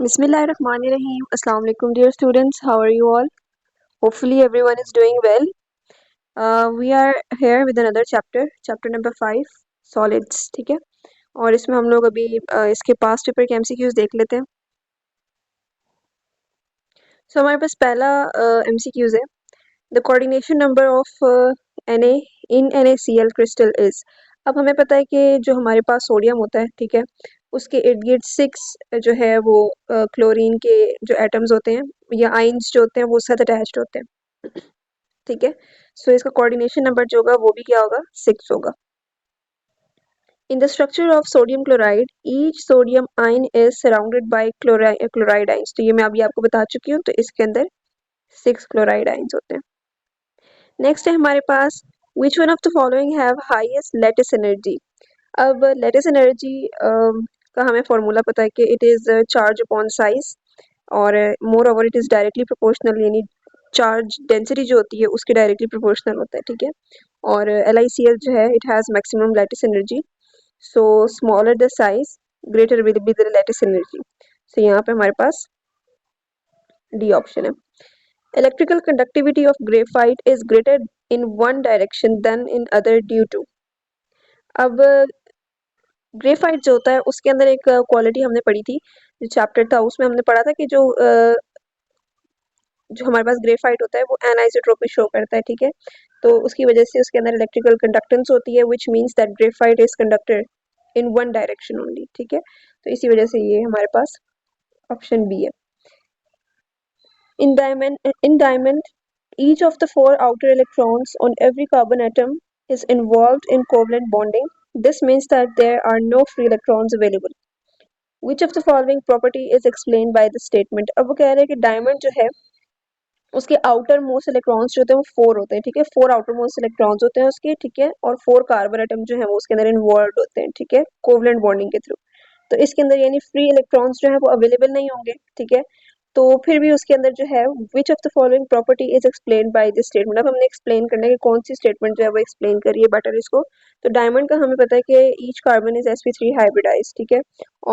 Bismillahirrahmanirrahim. Assalamu alaikum, dear students. How are you all? Hopefully, everyone is doing well. We are here with another chapter number 5, solids. ठीक है, और इसमें हम लोग अभी इसके पास्ट पेपर के एमसीक्यूज देख लेते हैं. सो हमारे पास पहला एमसीक्यूज है. The coordination number of Na in NaCl crystal is. अब हमें पता है कि जो हमारे पास सोडियम होता है, ठीक है, उसके इर्द गिर्द 6 जो है वो क्लोरीन के जो एटम्स होते हैं या आइंस जो होते हैं वो उसके साथ अटैच्ड होते हैं. ठीक है, सो इसका कोऑर्डिनेशन नंबर जो होगा वो भी क्या होगा, 6 होगा. In the structure of sodium chloride, each sodium ion is surrounded by chloride ions. तो ये मैं अभी आपको बता चुकी हूँ. तो इसके अंदर 6 क्लोराइड आइंस होते हैं. नेक्स्ट है हमारे पास which one of the following have highest lattice energy. अब लैटिस एनर्जी का हमें फॉर्मूला पता है कि it is charge upon size, और moreover it is directly proportional, यानी चार्ज डेंसिटी जो होती है उसके डायरेक्टली प्रोपोर्शनल होता है. ठीक है, और LiCl जो है it has maximum lattice energy. So smaller the size greater will be the lattice energy. So यहाँ पे हमारे पास डी ऑप्शन है. Electrical conductivity of graphite is greater in one direction than in other due to. अब graphite जो होता है उसके अंदर एक क्वालिटी हमने पढ़ी थी, जो चैप्टर था उसमें हमने पढ़ा था कि जो हमारे पास ग्रेफाइट होता है वो एनाइसोट्रोपी शो करता है. ठीक है, तो उसकी वजह से उसके अंदर इलेक्ट्रिकल कंडक्टेंस होती है which means that graphite is conducted in one direction only. ठीक है, तो इसी वजह से ये हमारे पास ऑप्शन बी है. In diamond, each of the 4 outer electrons on every carbon atom is involved in covalent bonding. This means that there are no free electrons available. Which of the following property is explained by the statement? अब वो कह रहे हैं कि diamond जो है उसके outer most electrons जो होते हैं वो 4 होते हैं. ठीक है, 4 आउटर मोस्ट इलेक्ट्रॉन्स होते हैं उसके. ठीक है, और 4 कार्बन एटम जो है वो उसके अंदर इन्वॉल्व होते हैं. ठीक है, कोवलेंट बॉन्डिंग के थ्रू. तो इसके अंदर यानी फ्री इलेक्ट्रॉन्स जो है वो अवेलेबल नहीं होंगे. ठीक है, तो फिर भी उसके अंदर जो है which of the following property is explain by this statement. अब हमने एक्सप्लेन करना है कि कौन सी स्टेटमेंट जो है वो एक्सप्लेन करिए बेटर इसको. तो डायमंड का हमें पता है कि each carbon is sp3 hybridise. ठीक है,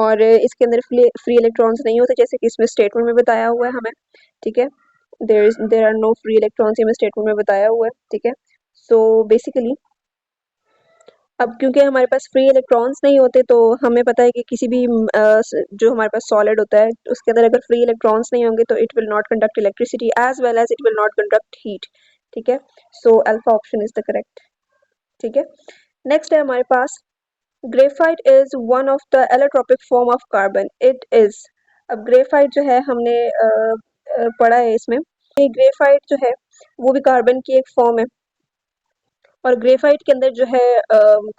और इसके अंदर फ्री इलेक्ट्रॉन्स नहीं होते जैसे कि इसमें स्टेटमेंट में बताया हुआ है हमें. ठीक है, there are no free electrons, ये स्टेटमेंट में बताया हुआ है. ठीक है, सो बेसिकली अब क्योंकि हमारे पास फ्री इलेक्ट्रॉन्स नहीं होते तो हमें पता है कि किसी भी जो हमारे पास सॉलिड होता है उसके अंदर अगर फ्री इलेक्ट्रॉन्स नहीं होंगे तो it will not conduct electricity as well as it will not conduct heat. ठीक है, so alpha option is the correct. ठीक है, नेक्स्ट है हमारे पास graphite is one of the allotropic form of carbon. It is. अब graphite जो है हमने पढ़ा है इसमें, ग्रेफाइट जो है वो भी कार्बन की एक फॉर्म है, और ग्रेफाइट के अंदर जो है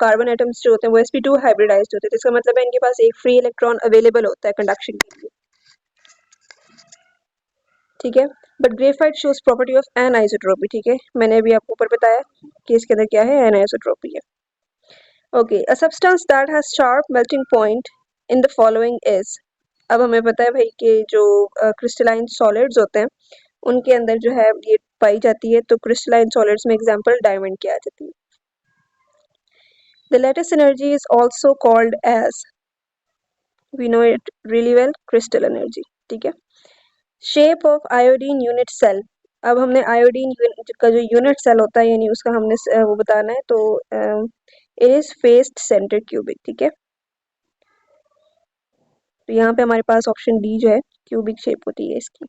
कार्बन एटम्स जो होते हैं वो sp2 हाइब्रिडाइज्ड होते हैं. तो इसका मतलब है इनके पास एक फ्री इलेक्ट्रॉन अवेलेबल होता है कंडक्शन के लिए. ठीक है, but graphite shows property of anisotropy. ठीक है, मैंने अभी आपको ऊपर बताया कि इसके अंदर क्या है, एनाइसोट्रोपी है. Okay, a substance that has sharp melting point in the following is. अब हमें पता है भाई कि जो क्रिस्टलाइन सॉलिड्स होते हैं उनके अंदर जो है ये पाई जाती है. तो क्रिस्टलाइन सॉलिड्स में एग्जांपल डायमंड की आ जाती है. The lattice energy is also called as, we know it really well, crystal energy. ठीक है, shape of iodine unit cell. अब हमने आयोडीन का जो यूनिट सेल होता है यानी उसका हमने वो बताना है. तो it is faced center cubic. ठीक है, तो यहाँ पे हमारे पास ऑप्शन डी जो है क्यूबिक शेप होती है इसकी.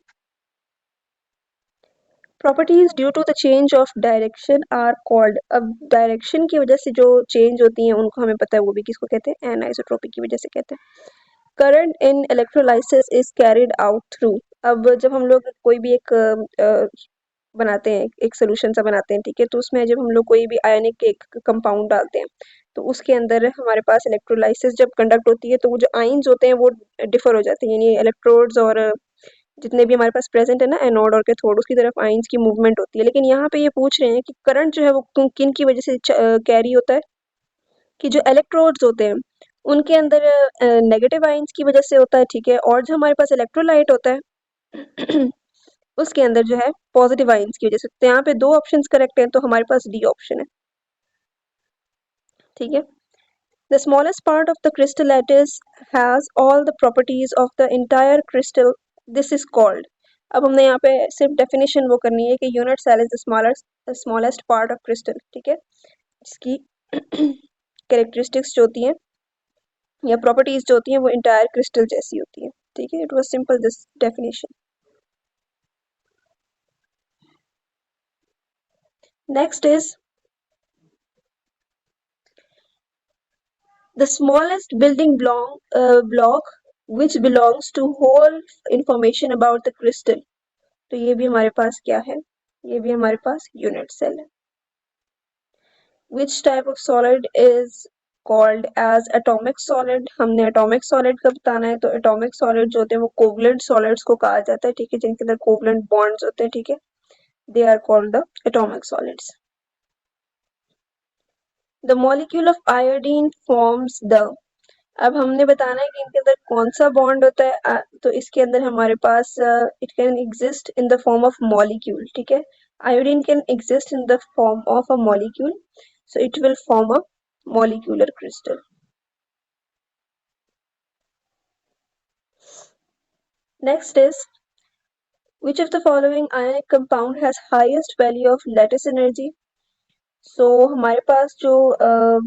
Properties due to the change of direction are called. अब डायरेक्शन की वजह से जो चेंज होती हैं उनको हमें पता है वो भी किसको कहते हैं, एनाइसोट्रोपी की वजह से कहते हैं. Current in electrolysis is carried out through. अब जब हम लोग कोई भी एक बनाते हैं, एक सोल्यूशन सा बनाते हैं. ठीक है, तो उसमें जब हम लोग कोई भी आयनिक एक कंपाउंड डालते हैं तो उसके अंदर हमारे पास इलेक्ट्रोलाइसिस जब कंडक्ट होती है तो वो जो आइंस होते हैं वो डिफर हो जाते हैं, यानी इलेक्ट्रोड्स और जितने भी हमारे पास प्रेजेंट है ना एनोड और कैथोड उसकी तरफ आइंस की मूवमेंट होती है. लेकिन यहाँ पे ये पूछ रहे हैं कि करंट जो है वो किन की वजह से कैरी होता है, कि जो इलेक्ट्रोड्स होते हैं उनके अंदर नेगेटिव आयंस की वजह से होता है. ठीक है, और जो हमारे पास इलेक्ट्रोलाइट होता है उसके अंदर जो है पॉजिटिव आयंस की वजह से. तो यहाँ पे 2 ऑप्शंस करेक्ट हैं, तो हमारे पास डी ऑप्शन है. ठीक है, The smallest part of the crystal lattice has all the properties of the entire crystal. This is called. अब हमने यहाँ पे सिर्फ डेफिनेशन वो करनी है कि unit cell is the smallest part of crystal, ठीक है, इसकी कैरेक्टरिस्टिक्स जो होती हैं या प्रॉपर्टीज जो होती हैं वो इंटायर क्रिस्टल जैसी होती है, ठीक है. It was simple this definition. Next is the smallest building block which belongs to whole information about the crystal. तो ये भी हमारे पास क्या है, ये भी हमारे पास यूनिट सेल है. Which type of solid is called as atomic solid? हमने atomic solid का बताना है, तो atomic solid जो होते हैं वो covalent solids को कहा जाता है, ठीक है, जिनके अंदर covalent bonds होते हैं, ठीक है, they are called the atomic solids. The molecule of iodine forms the. अब हमने बताना है कि इनके अंदर कौन सा बॉन्ड होता है, तो इसके अंदर हमारे पास it can exist in the form of molecule, ठीक है. Iodine can exist in the form of a molecule, so it will form a molecular crystal. Next is, which of the following ionic compound has highest value of lattice energy? So हमारे पास जो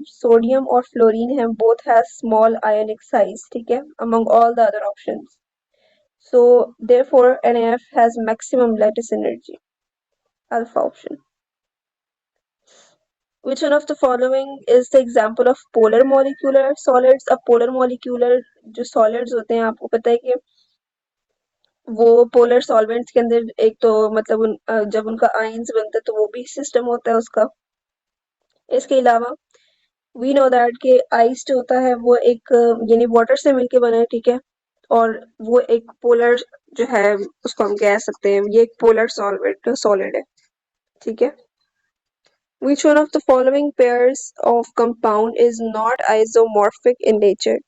sodium और fluorine है both has small ionic size, ठीक है, among all the other options. So therefore NaF has maximum lattice energy, alpha option. Which one of the following is the example of polar molecular solids? अब polar molecular जो solids होते हैं आपको पता है कि वो पोलर सॉल्वेंट्स के अंदर एक तो मतलब जब उनका आयंस बनता है तो वो भी सिस्टम होता है उसका. इसके अलावा वी नो दैट कि आइस जो होता है वो एक यानी वाटर से मिलके बना है, ठीक है, और वो एक पोलर जो है उसको हम कह सकते हैं ये एक पोलर सॉल्वेंट सॉलिड है, ठीक है. Which one of the following pairs of compound is not isomorphic in nature?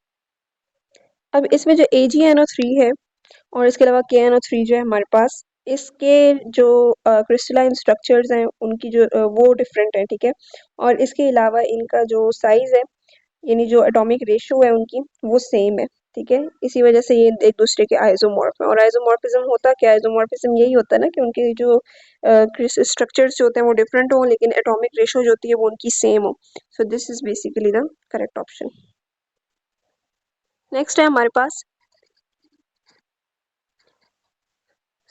अब इसमें जो AgNO3 है और इसके अलावा KNO3 जो है हमारे पास, इसके जो क्रिस्टलाइन स्ट्रक्चर्स हैं उनकी जो वो डिफरेंट है, ठीक है, और इसके अलावा इनका जो साइज है यानी जो एटॉमिक रेशियो है उनकी वो सेम है, ठीक है. इसी वजह से ये एक दूसरे के आइसोमॉर्फ है. और आइसोमॉर्फिज्म होता क्या है, आइसोमॉर्फिज्म यही होता है ना कि उनके जो स्ट्रक्चर्स जो होते हैं वो डिफरेंट हो लेकिन एटॉमिक रेशियो जो होती है वो उनकी सेम हो. So this is basically the correct option. Next है हमारे पास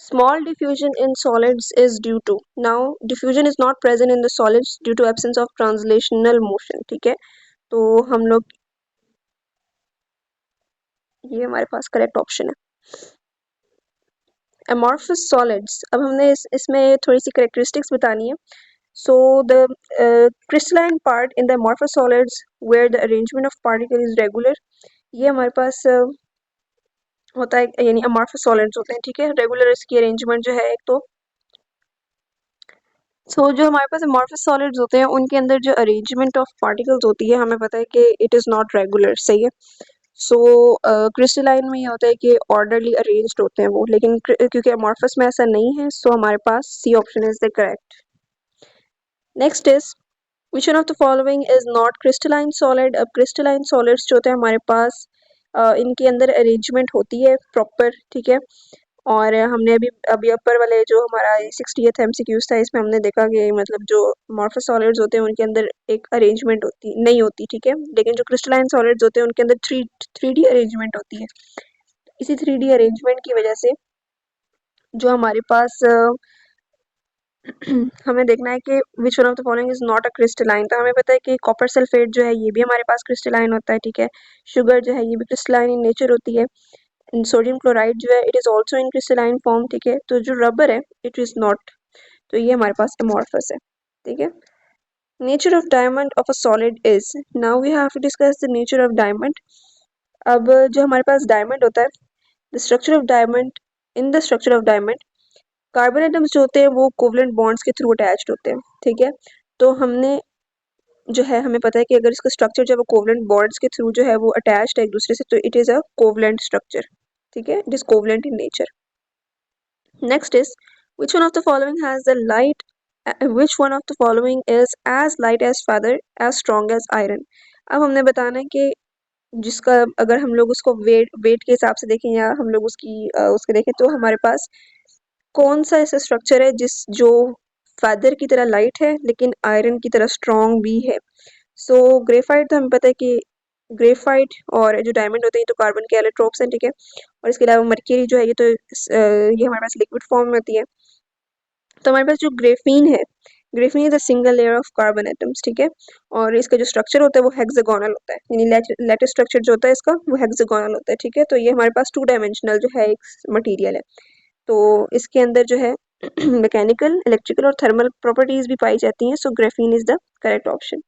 small diffusion in solids is due to. Now diffusion is not present in the solids due to absence of translational motion, ठीक है, तो हम लोग ये हमारे पास करेक्ट ऑप्शन है. amorphous solids, अब हमने इसमें थोड़ी सी करेक्टरिस्टिक्स बतानी है. so the crystalline part in the amorphous solids where the arrangement of particle is regular, ये हमारे पास होता है यानी amorphous solids होते हैं, ठीक है, रेगुलर इसकी अरेंजमेंट जो है एक तो. जो हमारे पास amorphous solids होते हैं उनके अंदर जो अरेंजमेंट ऑफ पार्टिकल्स होती है हमें पता है कि इट इज़ नॉट रेगुलर, सही है. क्रिस्टलाइन में ये होता है कि ऑर्डरली अरेंज्ड होते हैं वो, लेकिन क्योंकि amorphous में ऐसा नहीं है सो हमारे पास C option is the correct. Next is which one of the following is not crystalline solid. अब क्रिस्टलाइन सॉलिड्स जो होते हैं हमारे पास इनके अंदर अरेंजमेंट होती है प्रॉपर, ठीक है, और हमने अभी अभी अपर वाले जो हमारा 60th MCQs था इसमें हमने देखा कि मतलब जो amorphous solids होते हैं उनके अंदर एक अरेंजमेंट होती नहीं होती, ठीक है, लेकिन जो क्रिस्टलाइन सॉलिड्स होते हैं उनके अंदर 3D अरेंजमेंट होती है. इसी 3D अरेंजमेंट की वजह से जो हमारे पास हमें देखना है कि विच one of the following is not a crystalline. तो हमें पता है कि कॉपर सल्फेट जो है ये भी हमारे पास क्रिस्टलाइन होता है, ठीक है, शुगर जो है ये भी क्रिस्टलाइन इन नेचर होती है, सोडियम क्लोराइड जो है it is also in crystalline form, ठीक है, तो जो रबर है इट इज नॉट, तो ये हमारे पास amorphous है, ठीक है. Nature of diamond of a solid is. Now we have to discuss the nature of diamond. अब जो हमारे पास डायमंड होता है, the structure of diamond, in the structure of diamond carbon atoms जो होते हैं वो कोवलेंट बॉन्ड्स के थ्रू अटैच्ड होते हैं, ठीक है, तो हमने जो है हमें पता है कि अगर इसका स्ट्रक्चर जो है वो कोवलेंट बॉन्ड्स के थ्रू जो है वो अटैच्ड है एक दूसरे से तो it is a covalent structure, ठीक है, it is covalent in nature. Next is, which one of the following has the which one of the following is as light as feather, as strong as iron. अब हमने बताना है कि जिसका अगर हम लोग उसको वेट वेट के हिसाब से देखें या हम लोग उसके देखें तो हमारे पास कौन सा ऐसा स्ट्रक्चर है जिस जो फेदर की तरह लाइट है लेकिन आयरन की तरह स्ट्रॉन्ग भी है। सो ग्रेफाइट तो हमें पता है कि ग्रेफाइट और जो डायमंड होते हैं ये तो कार्बन के एलोट्रोप्स हैं, ठीक है। और इसके अलावा मरकरी जो है ये तो ये हमारे पास लिक्विड फॉर्म में होती है। तो हमारे पास जो ग्रेफीन है, graphene is a single layer of carbon atoms, ठीक है। और इसका जो स्ट्रक्चर होता है वो हेक्सागोनल होता है, यानी लैटिस स्ट्रक्चर जो होता है इसका वो हेक्सागोनल होता है, ठीक है। तो ये हमारे पास टू डायमेंशनल जो है एक मटेरियल है। तो इसके अंदर जो है मैकेनिकल, इलेक्ट्रिकल और थर्मल प्रॉपर्टीज भी पाई जाती हैं। So graphene is the correct option.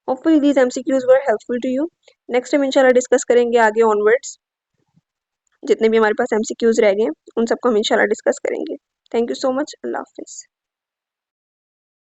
Hopefully these MCQs were helpful to you. Next time इंशाल्लाह डिस्कस करेंगे आगे ऑनवर्ड्स, जितने भी हमारे पास एमसीक्यूज रह गए हैं उन सबको हम इंशाल्लाह डिस्कस करेंगे। Thank you so much. अल्लाह हाफिज़।